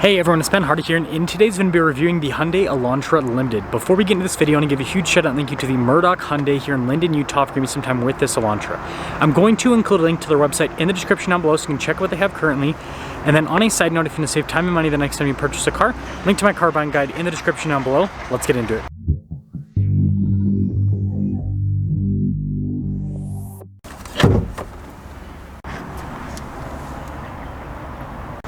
Hey everyone, it's Ben Hardy here, and in today's video, we're reviewing the Hyundai Elantra Limited. Before we get into this video, I want to give a huge shout out and thank you to the Murdoch Hyundai here in Linden, Utah for giving me some time with this Elantra. I'm going to include a link to their website in the description down below so you can check out what they have currently. And then on a side note, if you want to save time and money the next time you purchase a car, link to my car buying guide in the description down below. Let's get into it.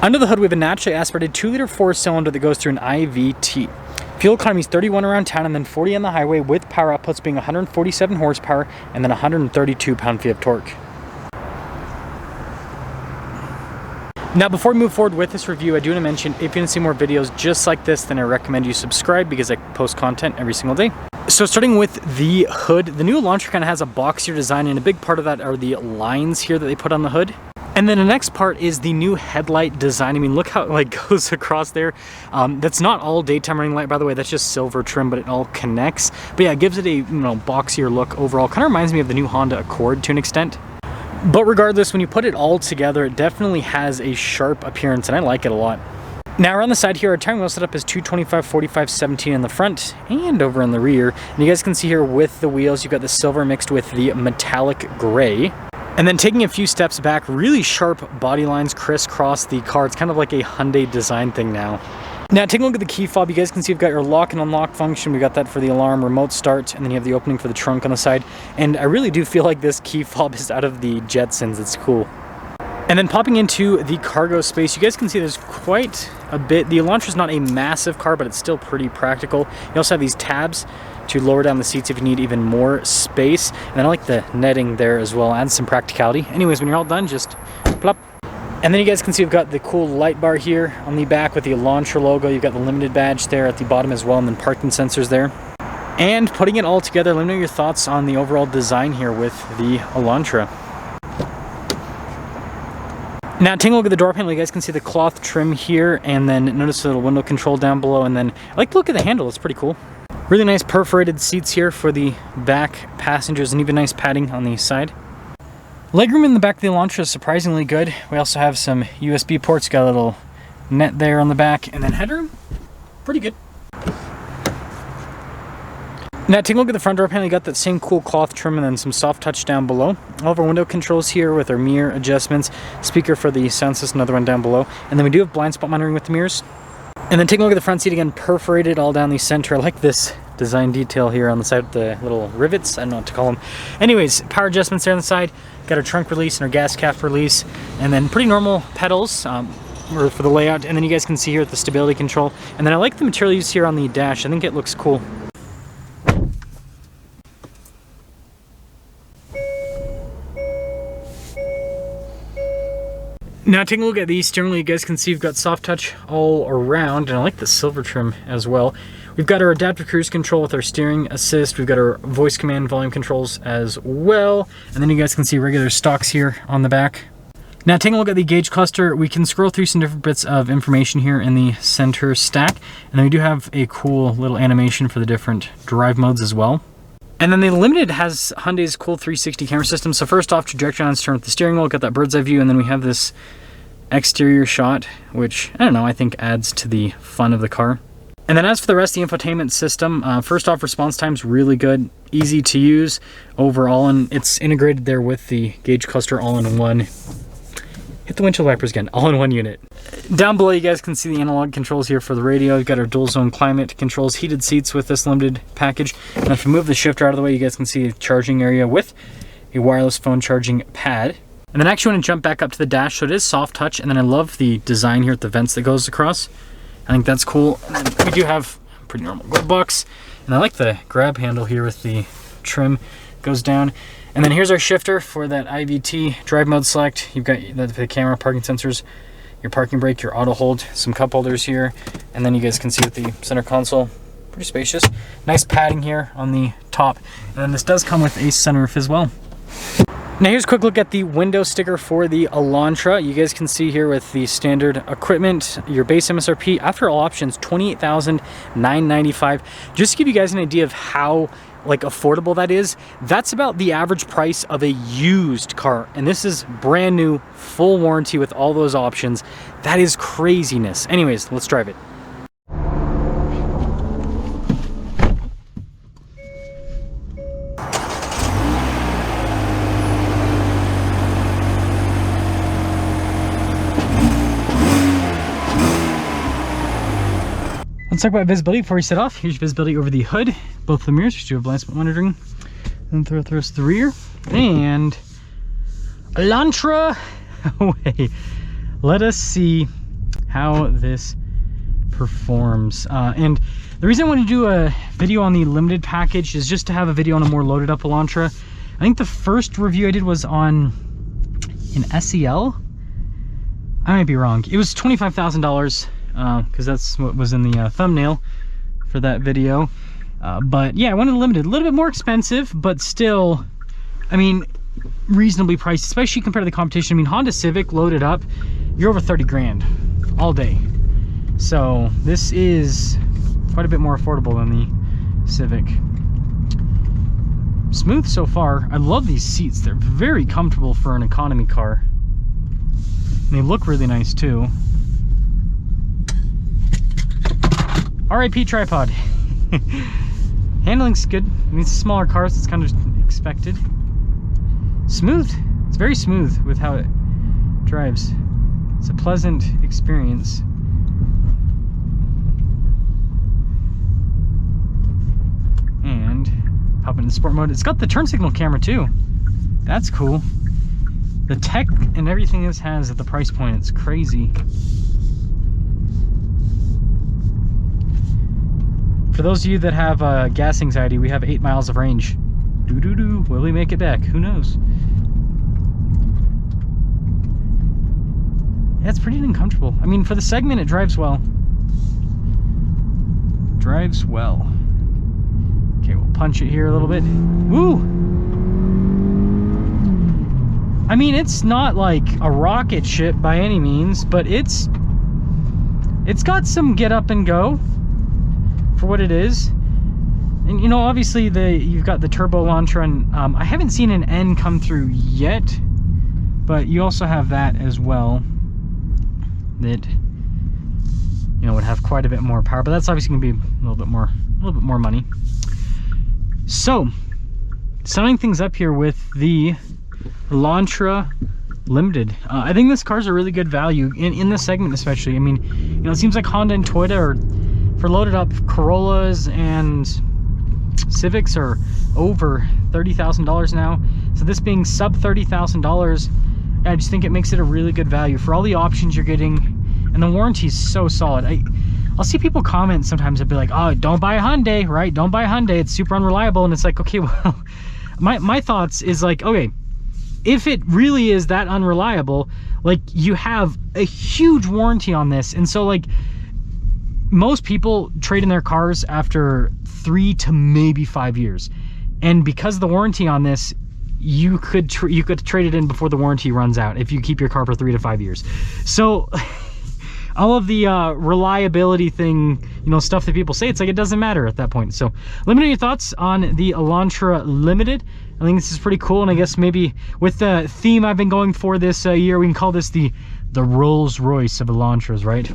Under the hood, we have a naturally aspirated 2-liter 4-cylinder that goes through an IVT. Fuel economy is 31 around town and then 40 on the highway, with power outputs being 147 horsepower and then 132 pound-feet of torque. Now, before we move forward with this review, I do want to mention, if you want to see more videos just like this, then I recommend you subscribe because I post content every single day. So starting with the hood, the new Elantra kind of has a boxier design, and a big part of that are the lines here that they put on the hood. And then the next part is the new headlight design. I mean, look how it like goes across there. That's not all daytime running light, by the way. That's just silver trim, but it all connects. But yeah, it gives it a boxier look overall. Kind of reminds me of the new Honda Accord to an extent. But regardless, when you put it all together, it definitely has a sharp appearance, and I like it a lot. Now around the side here, our tire wheel setup is 225, 45, 17 in the front and over in the rear. And you guys can see here with the wheels, you've got the silver mixed with the metallic gray. And then taking a few steps back, really sharp body lines crisscross the car. It's kind of like a Hyundai design thing now. Now taking a look at the key fob, you guys can see we've got your lock and unlock function. We got that for the alarm, remote start, and then you have the opening for the trunk on the side. And I really do feel like this key fob is out of the Jetsons. It's cool. And then popping into the cargo space, you guys can see there's quite a bit. The Elantra is not a massive car, but it's still pretty practical. You also have these tabs to lower down the seats if you need even more space. And then I like the netting there as well, adds some practicality. Anyways, when you're all done, just plop. And then you guys can see we've got the cool light bar here on the back with the Elantra logo. You've got the limited badge there at the bottom as well, and then parking sensors there. And putting it all together, let me know your thoughts on the overall design here with the Elantra. Now taking a look at the door panel, you guys can see the cloth trim here, and then notice the little window control down below, and then I like to look at the handle, it's pretty cool. Really nice perforated seats here for the back passengers, and even nice padding on the side. Legroom in the back of the Elantra is surprisingly good. We also have some USB ports, got a little net there on the back, and then headroom, pretty good. Now taking a look at the front door panel, you got that same cool cloth trim and then some soft touch down below. All of our window controls here with our mirror adjustments, speaker for the sound system, another one down below. And then we do have blind spot monitoring with the mirrors. And then taking a look at the front seat again, perforated all down the center. I like this design detail here on the side with the little rivets. I don't know what to call them. Anyways, power adjustments there on the side. Got our trunk release and our gas cap release. And then pretty normal pedals for the layout. And then you guys can see here with the stability control. And then I like the material used here on the dash. I think it looks cool. Now taking a look at the steering wheel, you guys can see we've got soft touch all around, and I like the silver trim as well. We've got our adaptive cruise control with our steering assist. We've got our voice command volume controls as well. And then you guys can see regular stocks here on the back. Now taking a look at the gauge cluster, we can scroll through some different bits of information here in the center stack. And then we do have a cool little animation for the different drive modes as well. And then the Limited has Hyundai's cool 360 camera system. So first off, trajectory on turn with the steering wheel, got that bird's eye view, and then we have this exterior shot, which, I don't know, I think adds to the fun of the car. And then as for the rest of the infotainment system, first off, response time's really good, easy to use overall, and it's integrated there with the gauge cluster all in one. Hit the windshield wipers again, all in one unit. Down below, you guys can see the analog controls here for the radio. You've got our dual zone climate controls, heated seats with this Limited package. And if we move the shifter out of the way, you guys can see a charging area with a wireless phone charging pad. And then actually want to jump back up to the dash, so it is soft touch. And then I love the design here with the vents that goes across. I think that's cool. And then we do have a pretty normal glove box. And I like the grab handle here with the trim goes down. And then here's our shifter for that IVT drive mode select. You've got the camera, parking sensors, your parking brake, your auto hold, some cup holders here. And then you guys can see with the center console, pretty spacious. Nice padding here on the top. And then this does come with a sunroof as well. Now here's a quick look at the window sticker for the Elantra. You guys can see here with the standard equipment, your base MSRP, after all options, $28,995. Just to give you guys an idea of how like affordable that is, that's about the average price of a used car. And this is brand new, full warranty with all those options. That is craziness. Anyways, let's drive it. Let's talk about visibility before we set off. Here's your visibility over the hood, both the mirrors. Just do a blind spot monitoring. And throw the rest of the rear. And Elantra away. Let us see how this performs. And the reason I want to do a video on the limited package is just to have a video on a more loaded up Elantra. I think the first review I did was on an SEL. I might be wrong. It was $25,000. Because that's what was in the thumbnail for that video. But yeah, I wanted limited, a little bit more expensive, but still, I mean, reasonably priced, especially compared to the competition. I mean, Honda Civic loaded up, you're over 30 grand all day. So this is quite a bit more affordable than the Civic. Smooth so far. I love these seats. They're very comfortable for an economy car. And they look really nice too. RIP tripod. Handling's good. I mean, it's a smaller car, so it's kind of expected. Smooth. It's very smooth with how it drives. It's a pleasant experience. And pop into sport mode. It's got the turn signal camera too. That's cool. The tech and everything this has at the price point, it's crazy. For those of you that have gas anxiety, we have 8 miles of range. Doo-doo-doo. Will we make it back? Who knows? Yeah, it's pretty uncomfortable. I mean, for the segment, it drives well. Drives well. Okay, we'll punch it here a little bit. Woo! I mean, it's not like a rocket ship by any means, but it's got some get up and go. For what it is. And you know, obviously you've got the turbo Elantra, and I haven't seen an N come through yet, but you also have that as well that, you know, would have quite a bit more power, but that's obviously gonna be a little bit more money. So summing things up here with the Elantra Limited, I think this car's a really good value in this segment, especially. I mean, you know, it seems like Honda and Toyota are, for loaded up Corollas and Civics, are over $30,000 now. So this being sub $30,000, I just think it makes it a really good value for all the options you're getting, and the warranty is so solid. I'll see people comment sometimes and be like, oh, don't buy a Hyundai, right? Don't buy a Hyundai, it's super unreliable. And it's like, okay, well, my thoughts is like, okay, if it really is that unreliable, like, you have a huge warranty on this. And so, like, most people trade in their cars after 3 to maybe 5 years, and because of the warranty on this, you could trade it in before the warranty runs out if you keep your car for 3 to 5 years. So all of the reliability thing, you know, stuff that people say, it's like it doesn't matter at that point. So let me know your thoughts on the Elantra Limited. I think this is pretty cool, and I guess maybe with the theme I've been going for this year, we can call this the Rolls Royce of Elantras, right?